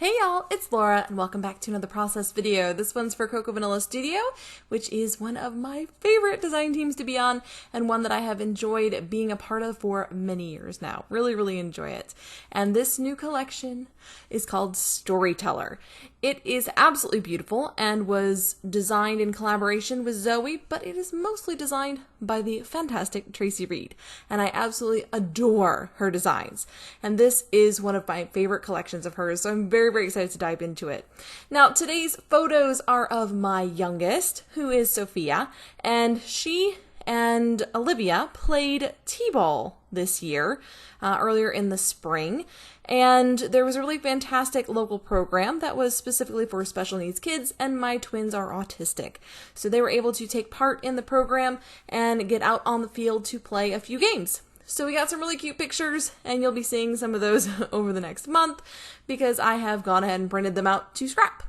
Hey y'all, it's Laura and welcome back to another process video. This one's for Cocoa Vanilla Studio, which is one of my favorite design teams to be on and one that I have enjoyed being a part of for many years now. Really enjoy it. And this new collection is called Storyteller. It is absolutely beautiful and was designed in collaboration with Zoe, but it is mostly designed by the fantastic Tracy Reed, and I absolutely adore her designs. And this is one of my favorite collections of hers, so I'm very excited to dive into it. Now, today's photos are of my youngest, who is Sophia, and she and Olivia played t-ball this year, earlier in the spring, and there was a really fantastic local program that was specifically for special needs kids, and my twins are autistic. So they were able to take part in the program and get out on the field to play a few games. So we got some really cute pictures, and you'll be seeing some of those over the next month because I have gone ahead and printed them out to scrap.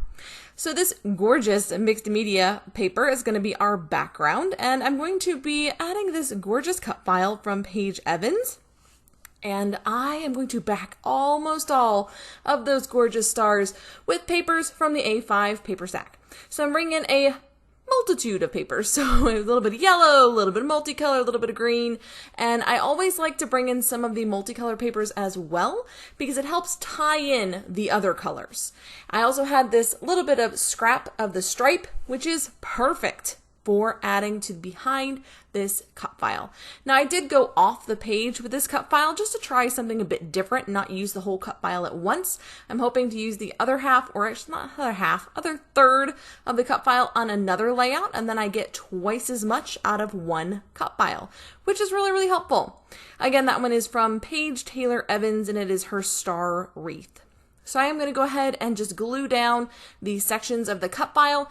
So this gorgeous mixed media paper is going to be our background, and I'm going to be adding this gorgeous cut file from Paige Evans. And I am going to back almost all of those gorgeous stars with papers from the A5 paper stack. So I'm bringing in a multitude of papers. So a little bit of yellow, a little bit of multicolor, a little bit of green. And I always like to bring in some of the multicolor papers as well because it helps tie in the other colors. I also had this little bit of scrap of the stripe, which is perfect for adding to behind this cut file. Now I did go off the page with this cut file just to try something a bit different, not use the whole cut file at once. I'm hoping to use the other half, or actually not other half, other third of the cut file on another layout, and then I get twice as much out of one cut file, which is really helpful. Again, that one is from Paige Taylor Evans, and it is her star wreath. So I am going to go ahead and just glue down the sections of the cut file,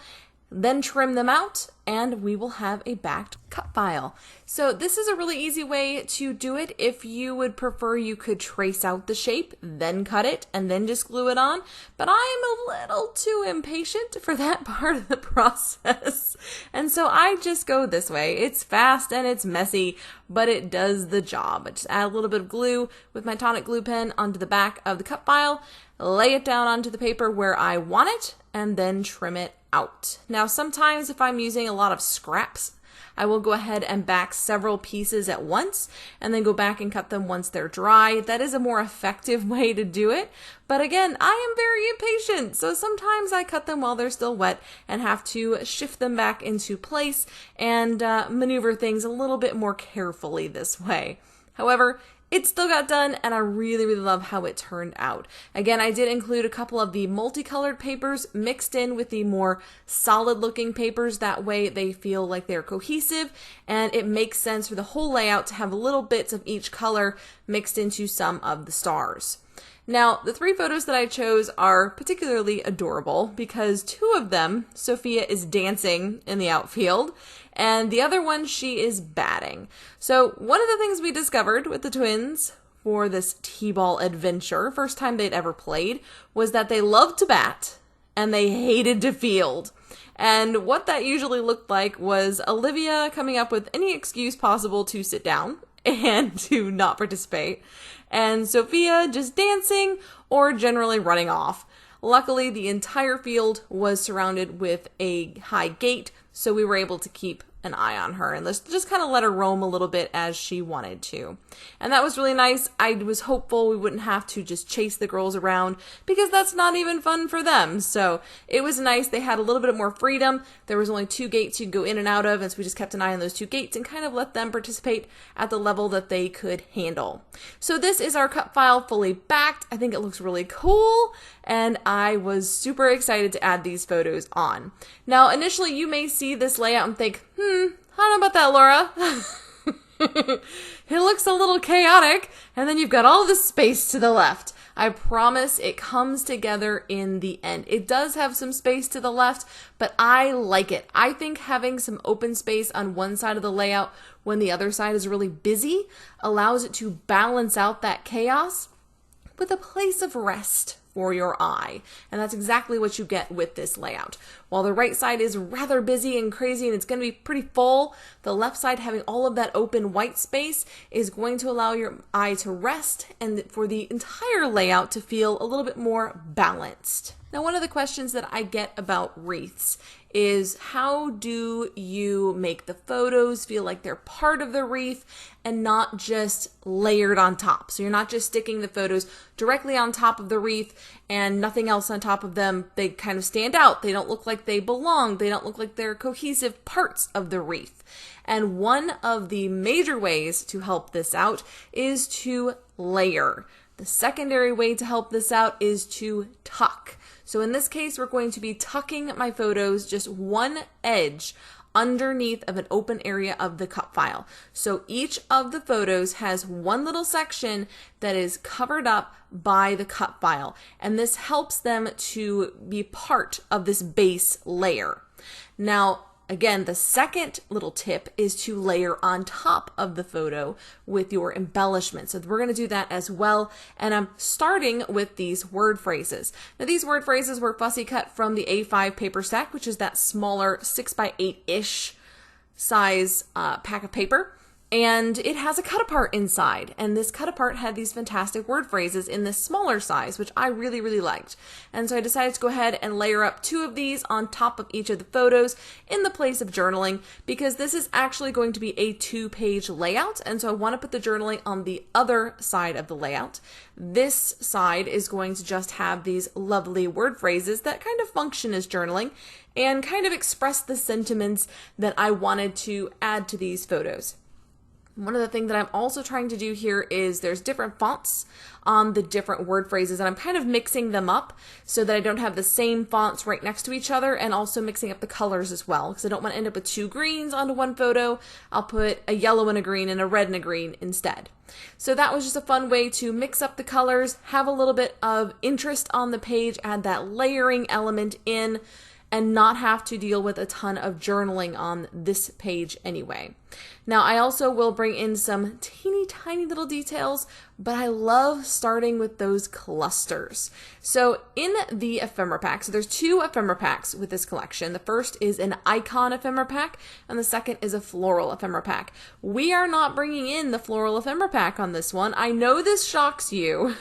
then trim them out, and we will have a backed cut file. So this is a really easy way to do it. If you would prefer, you could trace out the shape, then cut it, and then just glue it on. But I am a little too impatient for that part of the process. And so I just go this way. It's fast and it's messy, but it does the job. I just add a little bit of glue with my tonic glue pen onto the back of the cut file, lay it down onto the paper where I want it, and then trim it out. Now, sometimes if I'm using a lot of scraps, I will go ahead and back several pieces at once and then go back and cut them once they're dry. That is a more effective way to do it. But again, I am very impatient, so sometimes I cut them while they're still wet and have to shift them back into place and maneuver things a little bit more carefully this way. However, it still got done, and I really love how it turned out. Again, I did include a couple of the multicolored papers mixed in with the more solid-looking papers. That way they feel like they're cohesive, and it makes sense for the whole layout to have little bits of each color mixed into some of the stars. Now, the three photos that I chose are particularly adorable because two of them, Sophia is dancing in the outfield, and the other one, she is batting. So one of the things we discovered with the twins for this t-ball adventure, first time they'd ever played, was that they loved to bat and they hated to field. And what that usually looked like was Olivia coming up with any excuse possible to sit down and to not participate, and Sophia just dancing or generally running off. Luckily, the entire field was surrounded with a high gate, so we were able to keep an eye on her and let's just kind of let her roam a little bit as she wanted to. And that was really nice. I was hopeful we wouldn't have to just chase the girls around because that's not even fun for them. So it was nice. They had a little bit more freedom. There was only two gates you could go in and out of, and so we just kept an eye on those two gates and kind of let them participate at the level that they could handle. So this is our cut file fully backed. I think it looks really cool, and I was super excited to add these photos on. Now, initially you may see this layout and think, I don't know about that, Laura. It looks a little chaotic, and then you've got all this space to the left. I promise it comes together in the end. It does have some space to the left, but I like it. I think having some open space on one side of the layout when the other side is really busy allows it to balance out that chaos with a place of rest for your eye. And that's exactly what you get with this layout. While the right side is rather busy and crazy and it's going to be pretty full, the left side having all of that open white space is going to allow your eye to rest and for the entire layout to feel a little bit more balanced. Now, one of the questions that I get about wreaths is how do you make the photos feel like they're part of the wreath and not just layered on top? So you're not just sticking the photos directly on top of the wreath and nothing else on top of them. They kind of stand out. They don't look like they belong. They don't look like they're cohesive parts of the wreath. And one of the major ways to help this out is to layer. The secondary way to help this out is to tuck. So in this case, we're going to be tucking my photos just one edge underneath of an open area of the cut file. So each of the photos has one little section that is covered up by the cut file, and this helps them to be part of this base layer. Now, again, the second little tip is to layer on top of the photo with your embellishment. So we're going to do that as well. And I'm starting with these word phrases. Now, these word phrases were fussy cut from the A5 paper stack, which is that smaller 6x8-ish size pack of paper. And it has a cut apart inside, and this cut apart had these fantastic word phrases in this smaller size, which I really, really liked. And so I decided to go ahead and layer up 2 of these on top of each of the photos in the place of journaling, because this is actually going to be a 2-page layout, and so I want to put the journaling on the other side of the layout. This side is going to just have these lovely word phrases that kind of function as journaling and kind of express the sentiments that I wanted to add to these photos. One of the things that I'm also trying to do here is there's different fonts on the different word phrases, and I'm kind of mixing them up so that I don't have the same fonts right next to each other, and also mixing up the colors as well, because I don't want to end up with 2 greens onto one photo. I'll put a yellow and a green and a red and a green instead. So that was just a fun way to mix up the colors, have a little bit of interest on the page, add that layering element in, and not have to deal with a ton of journaling on this page anyway. Now, I also will bring in some teeny tiny little details, but I love starting with those clusters. So in the ephemera pack, so there's 2 ephemera packs with this collection. The first is an icon ephemera pack, and the second is a floral ephemera pack. We are not bringing in the floral ephemera pack on this one. I know this shocks you.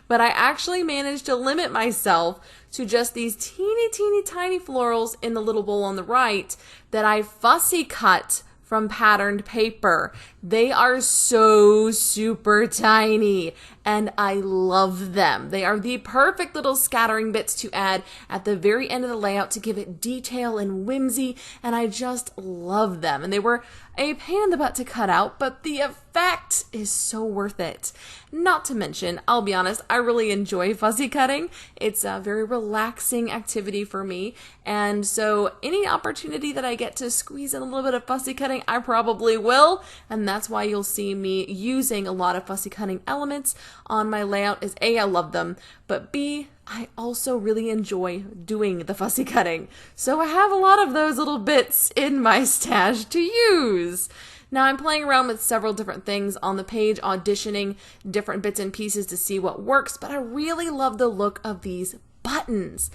But I actually managed to limit myself to just these teeny tiny florals in the little bowl on the right that I fussy cut from patterned paper. They are so super tiny, and I love them. They are the perfect little scattering bits to add at the very end of the layout to give it detail and whimsy, and I just love them. And they were a pain in the butt to cut out, but the effect is so worth it. Not to mention, I'll be honest, I really enjoy fussy cutting. It's a very relaxing activity for me, and so any opportunity that I get to squeeze in a little bit of fussy cutting, I probably will, and that's why you'll see me using a lot of fussy cutting elements on my layout. Is A, I love them, but B, I also really enjoy doing the fussy cutting. So I have a lot of those little bits in my stash to use. Now I'm playing around with several different things on the page, auditioning different bits and pieces to see what works, but I really love the look of these buttons.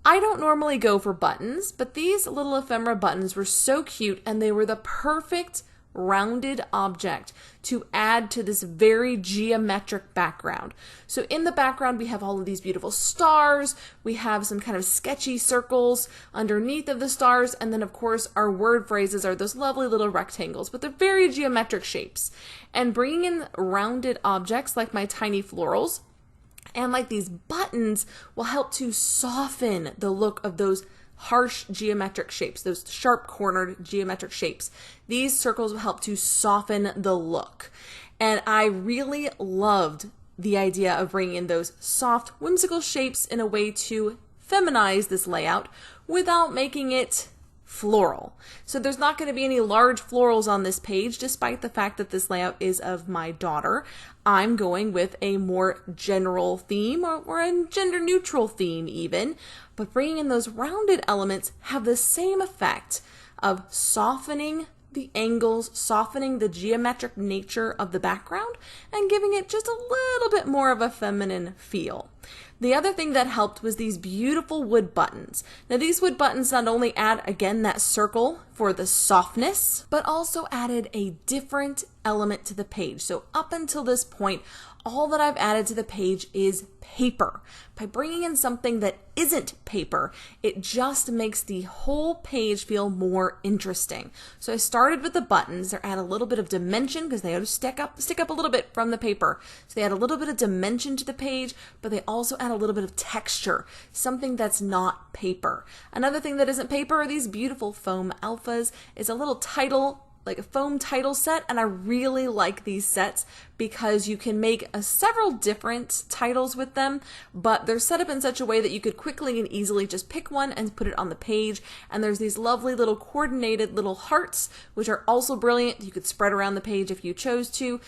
I don't normally go for buttons, but these little ephemera buttons were so cute, and they were the perfect rounded object to add to this very geometric background. So in the background, we have all of these beautiful stars. We have some kind of sketchy circles underneath of the stars. And then, of course, our word phrases are those lovely little rectangles, but they're very geometric shapes. And bringing in rounded objects like my tiny florals and like these buttons will help to soften the look of those harsh geometric shapes, those sharp-cornered geometric shapes. These circles will help to soften the look. And I really loved the idea of bringing in those soft, whimsical shapes in a way to feminize this layout without making it floral. So there's not going to be any large florals on this page, despite the fact that this layout is of my daughter. I'm going with a more general theme, or a gender-neutral theme even, but bringing in those rounded elements have the same effect of softening the angles, softening the geometric nature of the background, and giving it just a little bit more of a feminine feel. The other thing that helped was these beautiful wood buttons. Now these wood buttons not only add, again, that circle for the softness, but also added a different element to the page. So up until this point, all that I've added to the page is paper. By bringing in something that isn't paper, it just makes the whole page feel more interesting. So I started with the buttons. They add a little bit of dimension because they stick up a little bit from the paper. So they add a little bit of dimension to the page, but they also add a little bit of texture, something that's not paper. Another thing that isn't paper are these beautiful foam alphas. It's a little title, like a foam title set, and I really like these sets because you can make several different titles with them, but they're set up in such a way that you could quickly and easily just pick one and put it on the page. And there's these lovely little coordinated little hearts, which are also brilliant. You could spread around the page if you chose to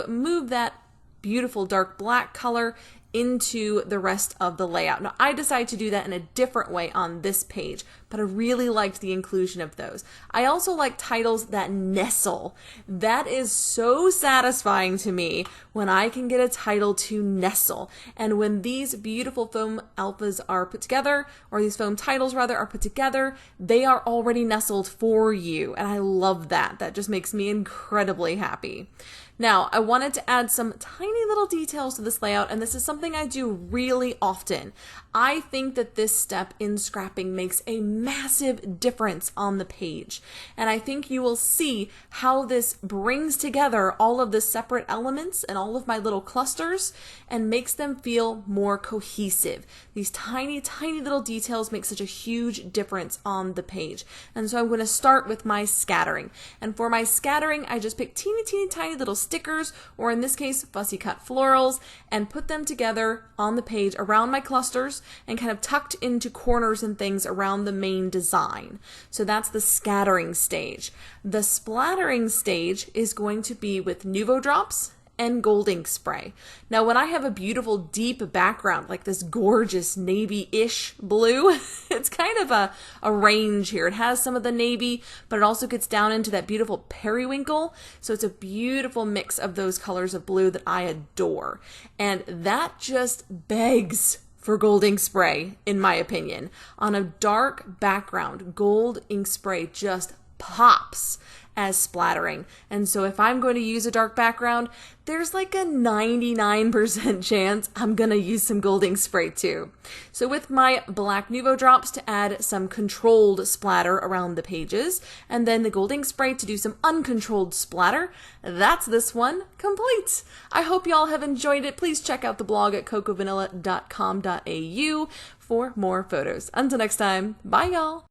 move that beautiful dark black color into the rest of the layout. Now, I decided to do that in a different way on this page, but I really liked the inclusion of those. I also like titles that nestle. That is so satisfying to me when I can get a title to nestle. And when these beautiful foam alphas are put together, or these foam titles rather are put together, they are already nestled for you. And I love that. That just makes me incredibly happy. Now, I wanted to add some tiny little details to this layout, and this is something I do really often. I think that this step in scrapping makes a massive difference on the page, and I think you will see how this brings together all of the separate elements and all of my little clusters and makes them feel more cohesive. These tiny, tiny little details make such a huge difference on the page. And so I'm going to start with my scattering. And for my scattering, I just pick teeny, teeny, tiny little stickers, or in this case, fussy cut florals, and put them together on the page around my clusters and kind of tucked into corners and things around the main design. So that's the scattering stage. The splattering stage is going to be with Nuvo drops and gold ink spray. Now, when I have a beautiful deep background, like this gorgeous navy-ish blue, it's kind of a range here. It has some of the navy, but it also gets down into that beautiful periwinkle. So it's a beautiful mix of those colors of blue that I adore. And that just begs for gold ink spray, in my opinion. On a dark background, gold ink spray just pops as splattering. And so if I'm going to use a dark background, there's like a 99% chance I'm going to use some gold ink spray too. So with my black Nuvo drops to add some controlled splatter around the pages, and then the gold ink spray to do some uncontrolled splatter, that's this one complete. I hope y'all have enjoyed it. Please check out the blog at cocoavanilla.com.au for more photos. Until next time, bye y'all.